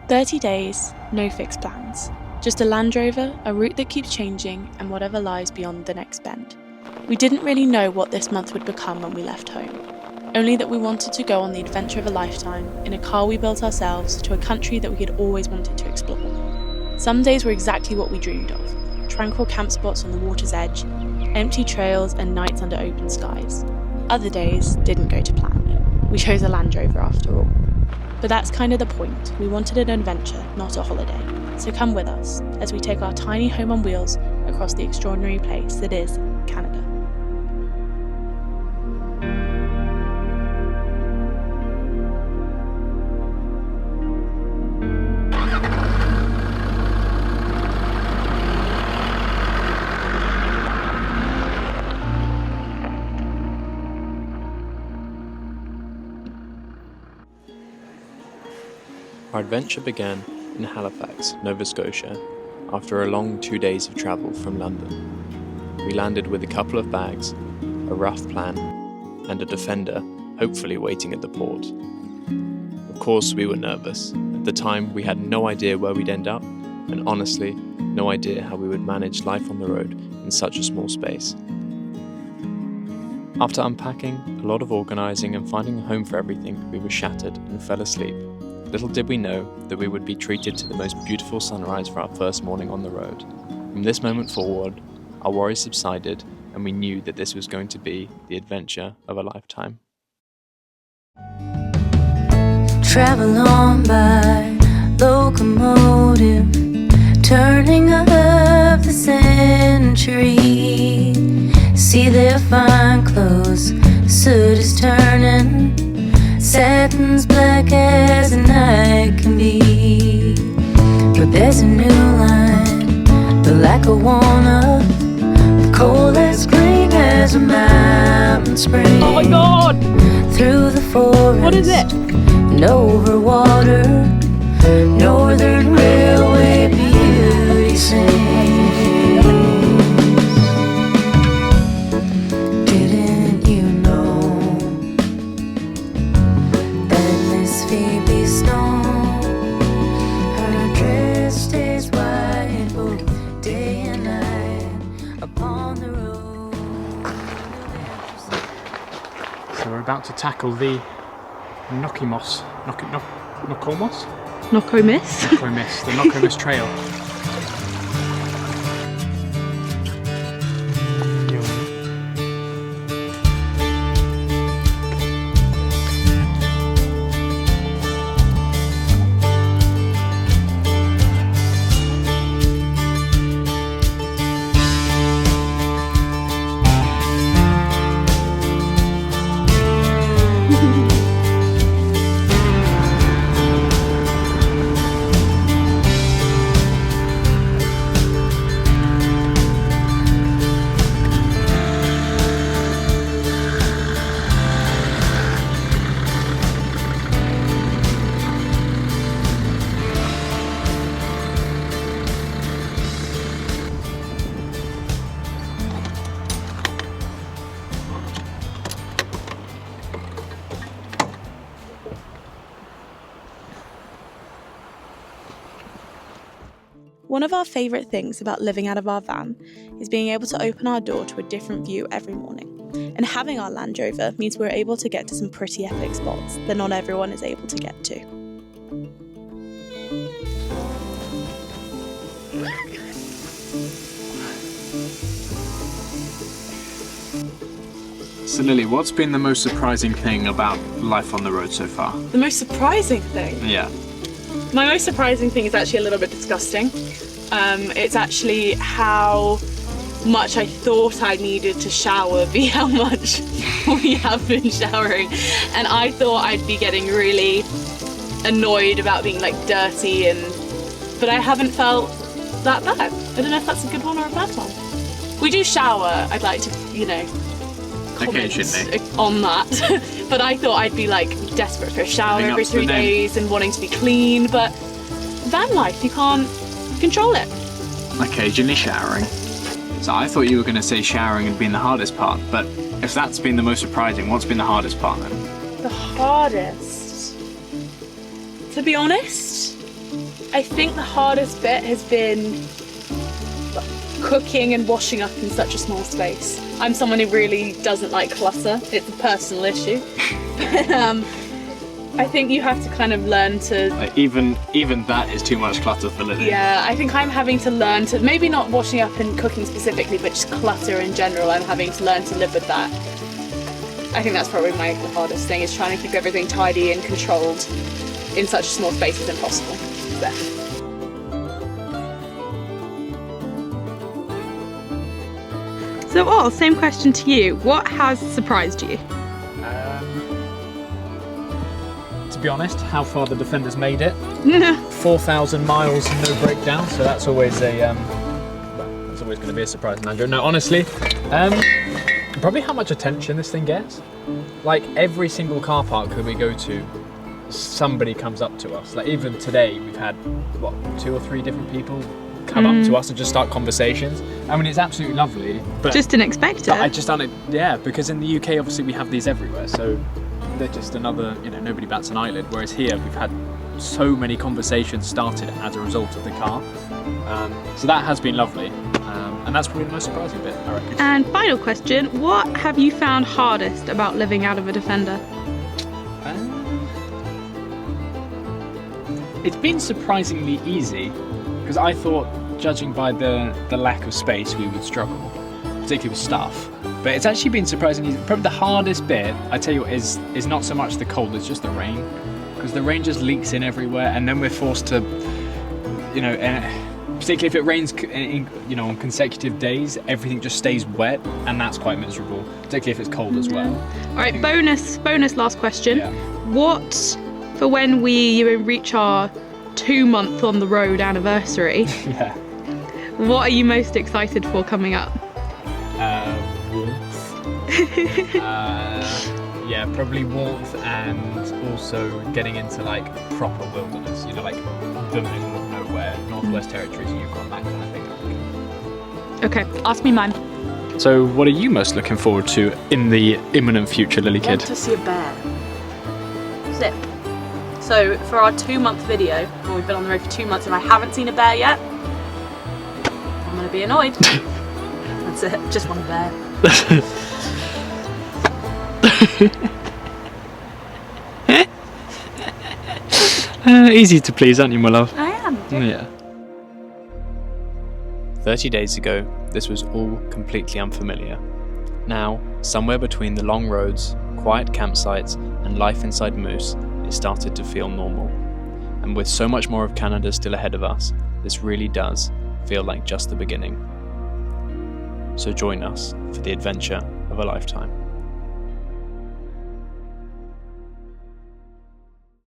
30 days, no fixed plans. Just a Land Rover, a route that keeps changing, and whatever lies beyond the next bend. We didn't really know what this month would become when we left home. Only that we wanted to go on the adventure of a lifetime in a car we built ourselves to a country that we had always wanted to explore. Some days were exactly what we dreamed of. Tranquil camp spots on the water's edge, empty trails and nights under open skies. Other days didn't go to plan. We chose a Land Rover after all. But that's kind of the point. We wanted an adventure, not a holiday. So come with us as we take our tiny home on wheels across the extraordinary place that is Canada. Our adventure began in Halifax, Nova Scotia, after a long 2 days of travel from London. We landed with a couple of bags, a rough plan, and a Defender, hopefully waiting at the port. Of course, we were nervous. At the time, we had no idea where we'd end up, and honestly, no idea how we would manage life on the road in such a small space. After unpacking, a lot of organising and finding a home for everything, we were shattered and fell asleep. Little did we know that we would be treated to the most beautiful sunrise for our first morning on the road. From this moment forward, our worries subsided and we knew that this was going to be the adventure of a lifetime. Travel on by locomotive, turning of the century. See their fine clothes, soot is turning, satin's black as the night can be. But there's a new line, the like a walnut, the cold as green as a mountain spring. Oh my god! Through the forest, what is it? And over water, Northern Railway beauty sings. Didn't you know that Miss Phoebe Stone, her dress stays white both day and night upon the road? So we're about to tackle the Nokomis, Nokomis? the Nokomis Trail. One of our favourite things about living out of our van is being able to open our door to a different view every morning. And having our Land Rover means we're able to get to some pretty epic spots that not everyone is able to get to. So Lily, what's been the most surprising thing about life on the road so far? The most surprising thing? Yeah. My most surprising thing is actually a little bit disgusting. It's actually how much I thought I needed to shower via how much we have been showering. And I thought I'd be getting really annoyed about being like dirty, but I haven't felt that bad. I don't know if that's a good one or a bad one. We do shower, I'd like to, comment on that. But I thought I'd be like desperate for a shower every 3 days and wanting to be clean, but van life, you can't control it. Occasionally showering. So I thought you were going to say showering had been the hardest part, but if that's been the most surprising, what's been the hardest part then? The hardest? To be honest, I think the hardest bit has been cooking and washing up in such a small space. I'm someone who really doesn't like clutter. It's a personal issue. I think you have to kind of learn to... Like even that is too much clutter for Lily. Yeah, I think I'm having to learn to, maybe not washing up and cooking specifically, but just clutter in general. I'm having to learn to live with that. I think that's probably the hardest thing, is trying to keep everything tidy and controlled in such a small space as impossible. So, same question to you. What has surprised you? To be honest, how far the Defenders made it. 4,000 miles, no breakdown. So that's always that's always going to be a surprise, Andrew. No, honestly, probably how much attention this thing gets. Like every single car park that we go to, somebody comes up to us. Like even today, we've had 2 or 3 different people come up to us and just start conversations. I mean, it's absolutely lovely. But just didn't expect it. I just don't. Yeah, because in the UK, obviously, we have these everywhere. So they're just another, nobody bats an eyelid. Whereas here, we've had so many conversations started as a result of the car. So that has been lovely. And that's probably the most surprising bit, I reckon. And final question, what have you found hardest about living out of a Defender? It's been surprisingly easy, because I thought, judging by the lack of space, we would struggle, particularly with stuff. But it's actually been surprisingly easy. Probably the hardest bit, I tell you what, is not so much the cold, it's just the rain. Because the rain just leaks in everywhere, and then we're forced to, particularly if it rains, on consecutive days, everything just stays wet, and that's quite miserable. Particularly if it's cold as well. All right, bonus last question. Yeah. What, for when we reach our 2-month on the road anniversary? Yeah. What are you most excited for coming up? Warmth. Yeah, probably warmth, and also getting into like proper wilderness. Like the middle of nowhere, Northwest Territories, Yukon, that kind of thing. Okay, ask me mine. So, what are you most looking forward to in the imminent future, Lily I want Kid? to see a bear. Zip. So for our 2-month video, we've been on the road for 2 months and I haven't seen a bear yet, I'm going to be annoyed. That's it, just one bear. Easy to please, aren't you, my love? I am. Yeah. 30 days ago, this was all completely unfamiliar. Now, somewhere between the long roads, quiet campsites, and life inside Moose, it started to feel normal. And with so much more of Canada still ahead of us, this really does feel like just the beginning. So join us for the adventure of a lifetime.